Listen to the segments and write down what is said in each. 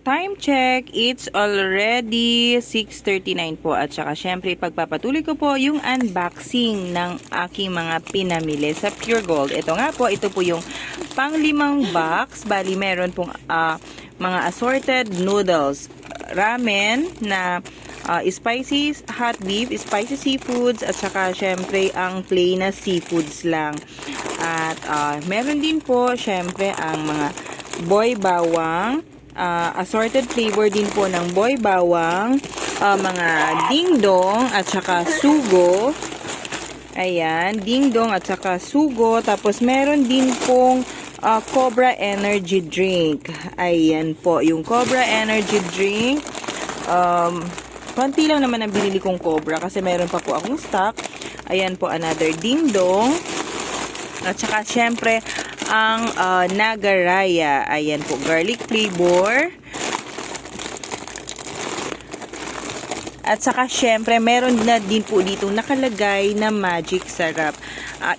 Time check, it's already 6:39 po at saka syempre pagpapatuloy ko po yung unboxing ng aking mga pinamili sa Pure Gold. Ito nga po, ito po yung pang-limang box. Bali meron pong mga assorted noodles, ramen na spicy hot beef, spicy seafoods at saka syempre ang plain na seafoods lang. At meron din po syempre ang mga boy bawang, assorted flavor din po ng boy bawang, mga dingdong at saka sugo. Ayan, dingdong at saka sugo. Tapos meron din pong Cobra Energy Drink. Ayan po, yung Cobra Energy Drink. Konti lang naman ang binili kong Cobra kasi meron pa po akong stock. Ayan po, another dingdong. At saka syempre ang Nagaraya. Ayan po, garlic flavor. At saka syempre meron na din po dito nakalagay na magic sarap.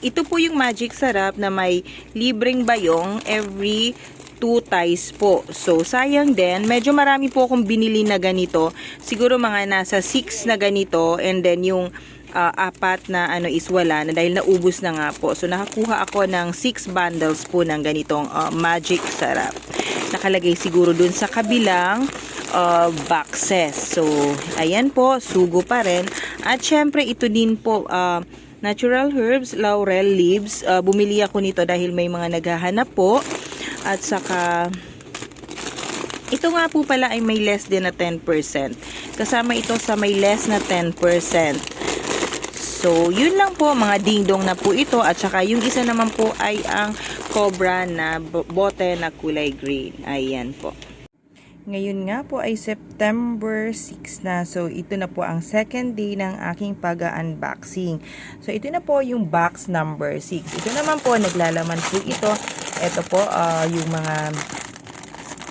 Ito po yung magic sarap na may libreng bayong every 2 ties po. So sayang din, medyo marami po akong binili na ganito. Siguro mga nasa 6 na ganito, and then yung apat na is wala na dahil naubos na nga po. So nakakuha ako ng 6 bundles po ng ganitong magic sarap. Nakalagay siguro dun sa kabilang boxes. So ayan po, sugo pa rin. At syempre ito din po natural herbs, laurel leaves. Bumili ako nito dahil may mga naghahanap po. At saka ito nga po pala ay may less din na 10%. Kasama ito sa may less na 10%. So, yun lang po, mga dingdong na po ito. At saka yung isa naman po ay ang Cobra na bote na kulay green. Ayan po. Ngayon nga po ay September 6 na. So, ito na po ang second day ng aking pag-unboxing. So, ito na po yung box number 6. Ito naman po, naglalaman po ito. Ito po, yung mga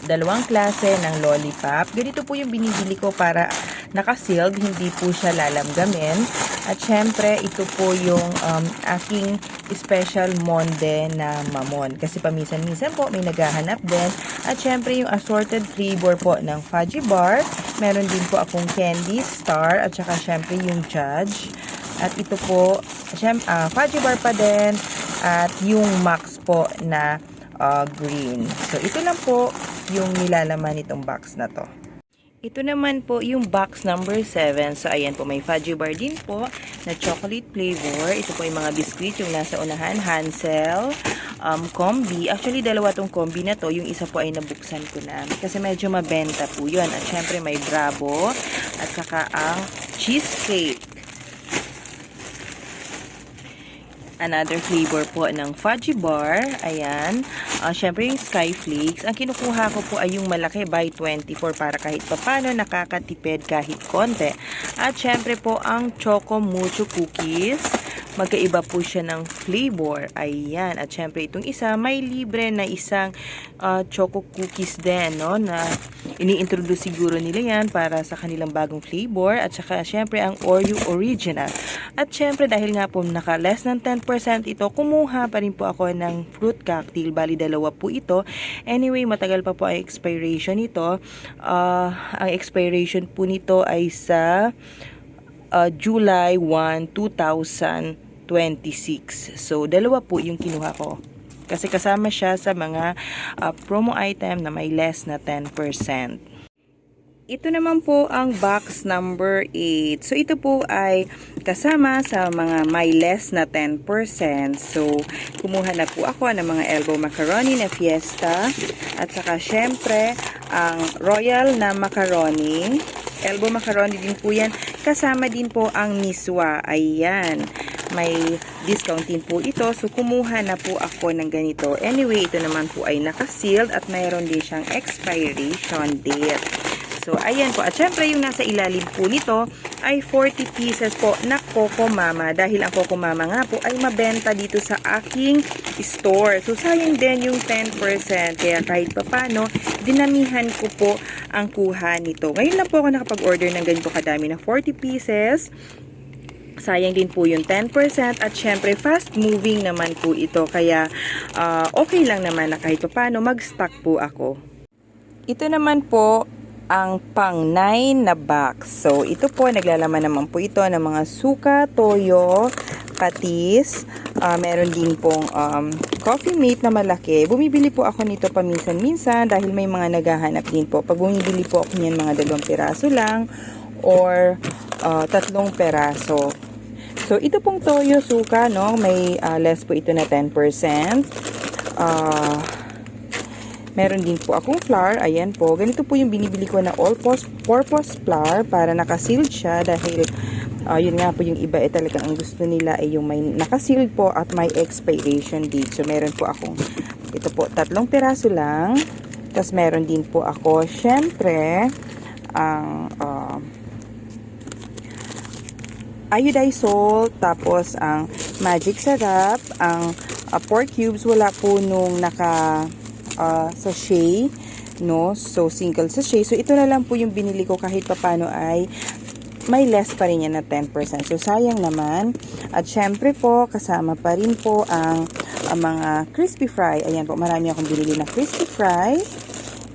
dalawang klase ng lollipop. Ganito po yung binibili ko para naka-sealed, hindi po siya lalamgamin. At syempre, ito po yung aking special monde na mamon. Kasi paminsan-minsan po may naghahanap din. At syempre, yung assorted flavor po ng fudgy bar. Meron din po akong candy star. At saka syempre yung judge. At ito po, fudgy bar pa din. At yung max po na green. So, ito lang po yung nilalaman nitong box na to. Ito naman po yung box number 7. So, ayan po, may fudgy bar din po na chocolate flavor. Ito po yung mga biscuit, yung nasa unahan, Hansel, combi. Actually, dalawa tong combi na to. Yung isa po ay nabuksan ko na. Kasi medyo mabenta po yun. At syempre, may Bravo. At saka ang cheesecake. Another flavor po ng fudgy bar. Ayan. Syempre yung Sky Flakes. Ang kinukuha ko po ay yung malaki by 24 para kahit papano nakakatipid kahit konti. At syempre po ang Choco Mucho Cookies. Magkaiba po siya ng flavor. Ayan. At syempre itong isa may libre na isang Choco Cookies din, no? Na ini-introduce siguro nila yan para sa kanilang bagong flavor. At saka syempre ang Oreo Original. At syempre dahil nga po naka less than 10% ito, kumuha pa rin po ako ng fruit cocktail. Bali dalawa po ito. Anyway, matagal pa po ang expiration nito. Ang expiration po nito ay sa July 1, 2026. So, dalawa po yung kinuha ko. Kasi kasama siya sa mga promo item na may less na 10%. Ito naman po ang box number 8. So, ito po ay kasama sa mga may less na 10%. So, kumuha na po ako ng mga elbow macaroni na fiesta. At saka, syempre, ang royal na macaroni. Elbow macaroni din po yan. Kasama din po ang miswa. Ayan. May discount din po ito. So, kumuha na po ako ng ganito. Anyway, ito naman po ay naka-sealed at mayroon din siyang expiration date. So, ayan po. At syempre, yung nasa ilalim po nito ay 40 pieces po na Coco Mama. Dahil ang Coco Mama nga po ay mabenta dito sa aking store. So, sayang din yung 10%. Kaya kahit papano, dinamihan ko po ang kuha nito. Ngayon lang po ako nakapag-order ng ganito kadami na 40 pieces. Sayang din po yung 10% at syempre fast moving naman po ito. Kaya okay lang naman na kahit paano mag-stock po ako. Ito naman po ang pang 9 na box. So, ito po, naglalaman naman po ito ng mga suka, toyo, patis. Meron din pong coffee mate na malaki. Bumibili po ako nito paminsan-minsan dahil may mga naghahanap din po. Pag bumibili po ako niyan, mga 2 piraso lang or 3 peraso. So, ito pong toyo, suka, no? May less po ito na 10%. Meron din po akong flour. Ayan po. Ganito po yung binibili ko na all-purpose flour para nakasealed siya dahil yun nga po yung iba talagang ang gusto nila ay yung may nakasealed po at may expiration date. So, meron po akong ito po, 3 piraso lang. Tapos, meron din po ako, syempre, ang iodized salt, tapos ang magic sarap, ang pork cubes, wala po nung naka sachet, no? So, single sachet. So, ito na lang po yung binili ko kahit papano ay may less pa rin yan na 10%. So, sayang naman. At syempre po, kasama pa rin po ang mga crispy fry. Ayan po, marami akong binili na crispy fry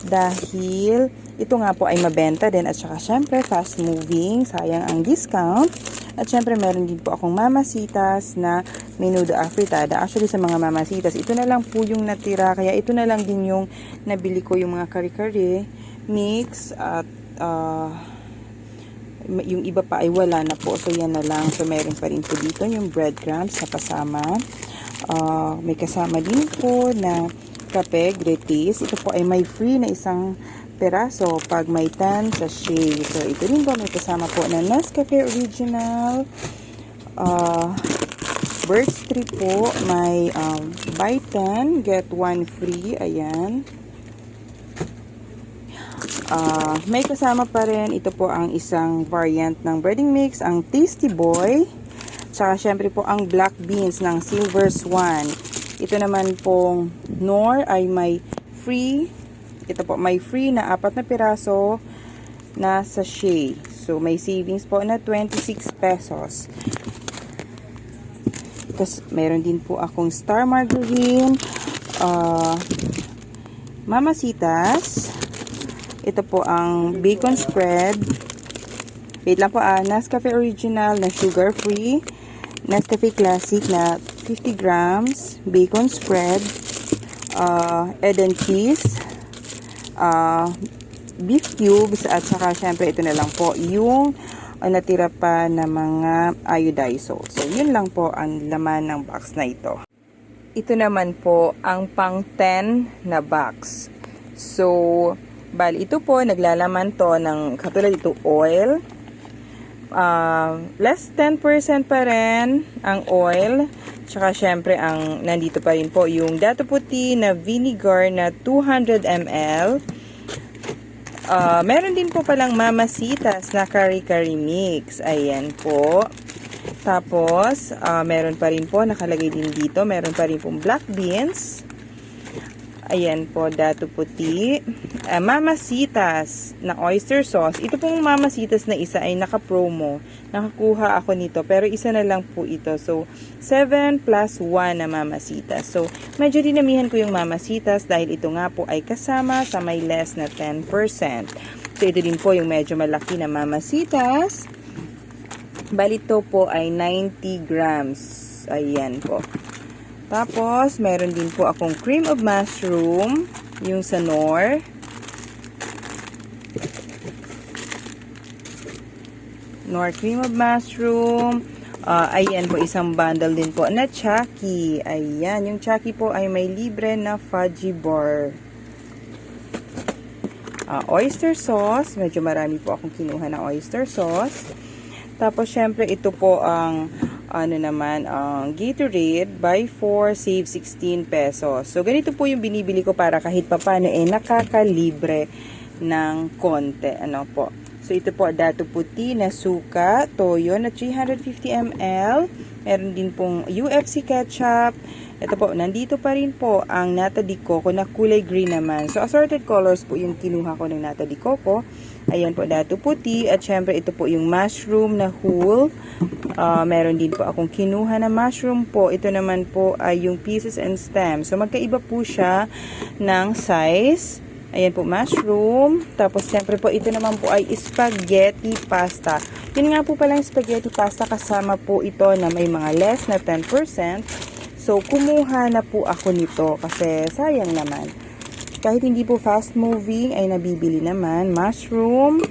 dahil ito nga po ay mabenta din at saka syempre fast moving. Sayang ang discount. At syempre, meron din po akong mamasitas na menudo afritada. Actually, sa mga mamasitas, ito na lang po yung natira. Kaya ito na lang din yung nabili ko, yung mga kare-kare mix. At yung iba pa ay wala na po. So, yan na lang. So, meron pa rin po dito yung breadcrumbs na kasama. May kasama din po na kape, Gretis. Ito po ay may free na isang peraso pag may 10 sachet. So, ito rin po may kasama po na Nescafe Original. Birds 3 po. May buy 10, get 1 free. Ayan. May kasama pa rin. Ito po ang isang variant ng breading mix. Ang Tasty Boy. Tsaka syempre po ang black beans ng Silver Swan. Ito naman pong Nor ay may free. Ito po, may free na 4 na piraso na sachet. So, may savings po na 26 pesos. Tapos, meron din po akong Star Margarine, Mamasitas. Ito po ang bacon spread. Wait lang po, Nescafe Original na sugar free. Nescafe Classic na 50 grams. Bacon spread. Egg and cheese. Beef cubes at saka syempre ito na lang po yung natira pa na mga iodized salt. So, yun lang po ang laman ng box na ito. Ito naman po ang pang 10 na box. So, bali ito po, naglalaman to ng katulad ito oil. Less 10% pa rin ang oil. Tsaka syempre ang nandito pa rin po yung dato puti na vinegar na 200 ml. Meron din po palang mamasitas na kari-kari mix. Ayan po. Tapos, meron pa rin po, nakalagay din dito, meron pa rin pong black beans. Ayan po, dato puti. Mamasitas na oyster sauce. Ito pong mamasitas na isa ay naka-promo. Nakakuha ako nito, pero isa na lang po ito. So, 7 plus 1 na mamasitas. So, medyo dinamihan ko yung mamasitas dahil ito nga po ay kasama sa may less na 10%. So, ito din po yung medyo malaki na mamasitas. Bali ito po ay 90 grams. Ayan po. Tapos, meron din po akong cream of mushroom, yung sa Knorr. Knorr cream of mushroom. Ayan po, isang bundle din po na Chucky. Ayan, yung Chucky po ay may libre na fudgy bar. Oyster sauce. Medyo marami po akong kinuha na oyster sauce. Tapos, syempre, ito po ang Gatorade, buy 4, save 16 pesos. So, ganito po yung binibili ko para kahit papano nakakalibre ng konti. Ano po. So, ito po, dato puti na suka, toyo na 350 ml. Meron din pong UFC ketchup. Ito po, nandito pa rin po ang nata de coco na kulay green naman. So, assorted colors po yung kinuha ko ng nata de coco. Ayan po, dato puti. At syempre, ito po yung mushroom na whole. Meron din po akong kinuha na mushroom po. Ito naman po ay yung pieces and stems. So, magkaiba po siya ng size. Ayan po, mushroom. Tapos, syempre po, ito naman po ay spaghetti pasta. Yun nga po palang spaghetti pasta, kasama po ito na may mga less na 10%. So, kumuha na po ako nito kasi sayang naman. Kahit hindi po fast moving, ay nabibili naman. Mushroom.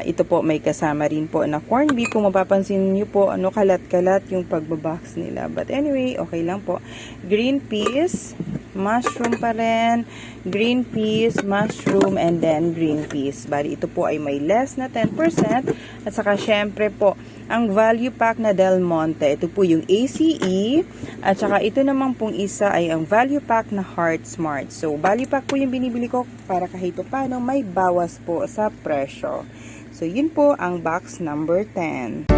Ito po may kasama rin po na corned beef. Kung mapapansin nyo po, kalat-kalat yung pagbabox nila. But anyway, okay lang po. Green peas, mushroom pa rin, green peas, mushroom, and then green peas. Bali, ito po ay may less na 10%. At saka syempre po, ang value pack na Del Monte. Ito po yung ACE. At saka ito naman pong isa ay ang value pack na Heart Smart. So, value pack po yung binibili ko para kahit paano may bawas po sa presyo. So, yun po ang box number 10.